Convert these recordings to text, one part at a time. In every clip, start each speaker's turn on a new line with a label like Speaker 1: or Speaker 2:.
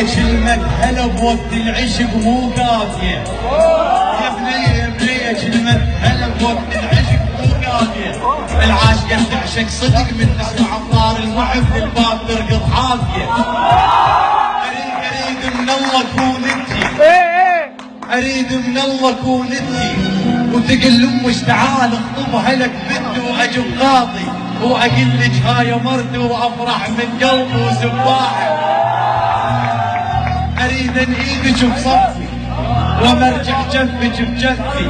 Speaker 1: كلمة هلا بوقت العشق مو قافية. يا بنية كلمة هلا بوقت العشق مو قافية. العاشقة تعشق صدق من تسمع أمطار المحب للباب ترقض حافية. أريد من الله كون انتي، أريد من الله كون انتي، وتقل لأمش تعال اخطبها لك بنت وأجب قاضي، وأقول لك هاي مرت وأفرح من قلبي وسباحة. أريد أنهيدك بصفي ومرجع جنبك بجفي،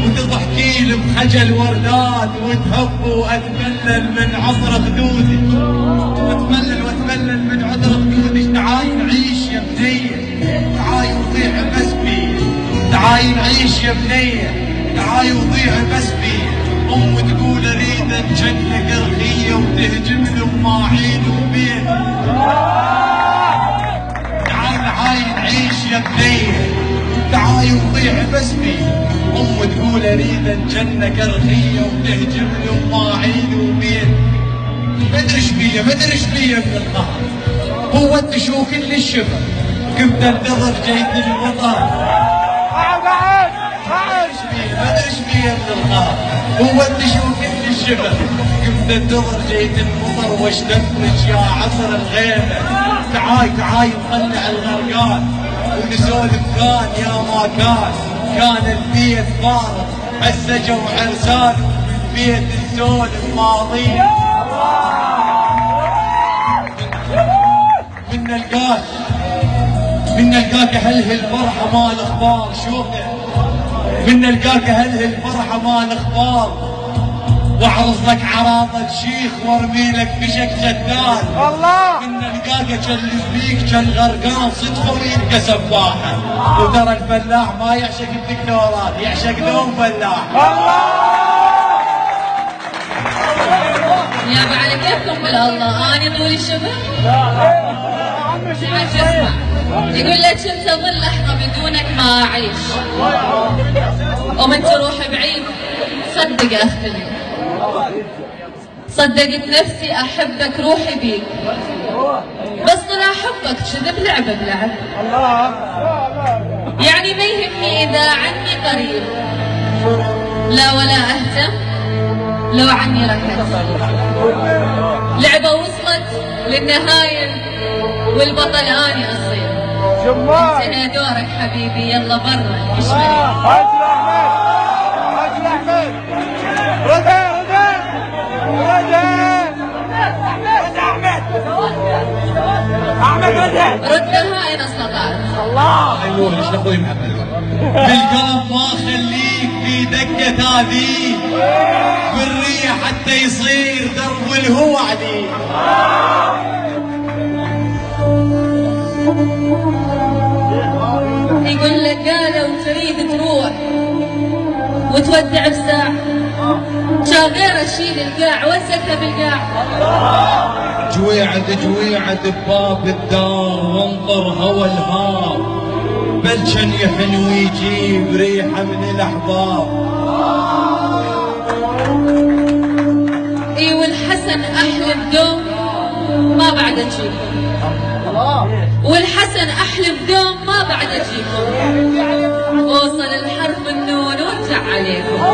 Speaker 1: وتضحكي لي بخجل وردات، وتهب وأتملل من عطر خدودك، وأتملل من عطر خدودك. تعاي نعيش يا بنية، تعاي وضيع بس بيه، تعاي نعيش يا بنية، تعاي وضيع بس بيه. تقول أريد أتجنك رخية وتهجمني بماعين وبيت. تعاي نعيش يا بنية، تعاي وضيع بس بيه. تقول أريد أتجنك رخية وتهجمني بماعين وبيت. مدري ايش بيه من القهر، هو انت شو كل الشفا كنت انتظر جيت المطر. مدري ايش بيه من القهر، هو انت شو كل الشفا كنت انتظر جيت المطر، واشتفلك يا عصر الغيمة. تعاي نطلع الغرقان ونسولف كان يا ما كان البيت فارغ، هسه جو عرسان بيت نسولف ماضية. من نلقاك هله الفرحة ما الاخبار، شوفه من نلقاك هله الفرحة ما الاخبار، واعرض لك عراضة شيخ وارمي لك بشك جدال. الله من نلقاك جلب بيك جل غرقان صدفة ويلقى سباحة. وترى الفلاح ما يعشق الدكتورات، يعشق لون فلاح.
Speaker 2: يا على كيفكم بالله، انا طولي الشبه يقول لك انت ظل احمى بدونك ما اعيش، ومن تروح بعيد صدق اختلي، صدقت نفسي احبك روحي بيك، بس طلع حبك كذب لعبه بلعب. يعني ما يهمني اذا عني قريب، لا ولا اهتم لو عني ركض. لعبه وصلت للنهايه والبطل اني اصير. انتهى دورك حبيبي، يلا برا اشمري. ردها ان استطعت.
Speaker 1: الله ينور ليش اخوي محمد. بالقلب ما خليك في دقة هذه، بالريح حتى يصير درب الهوعدي.
Speaker 2: يقول لك قالوا تريد تروح وتودع بساعة، كان غير اشيل القاع وسكها بالقاع.
Speaker 1: جويعد بباب الدار وانطر هوى الهاب، بلشن يحن ويجيب ريحة من الأحباب.
Speaker 2: اي والحسن احلى بدوم ما بعد اجيكم، والحسن احلى بدوم ما بعد اجيكم، وصل الحرف النون وانتع عليكم.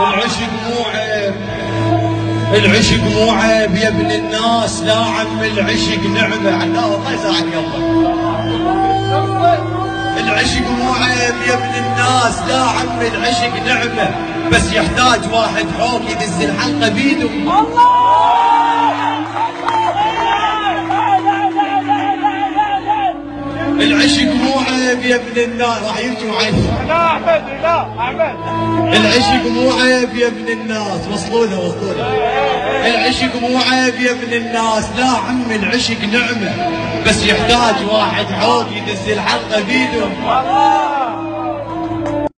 Speaker 1: العشق مو عيب، العشق مو عيب يا ابن الناس، لا عم العشق نعمة. لا الله يساعد قلبك. العشق مو عيب يا ابن الناس، لا عم العشق نعمة، بس يحتاج واحد حوك يدز الحلقة بيده. العشق مو عيب يا ابن الناس. راح يمشي معي. لا احمد، لا احمد. العشق مو عيب يا ابن الناس. وصلونا. العشق مو عيب يا ابن الناس، لا عم العشق نعمة، بس يحتاج واحد حوك يدز الحلقة بيده.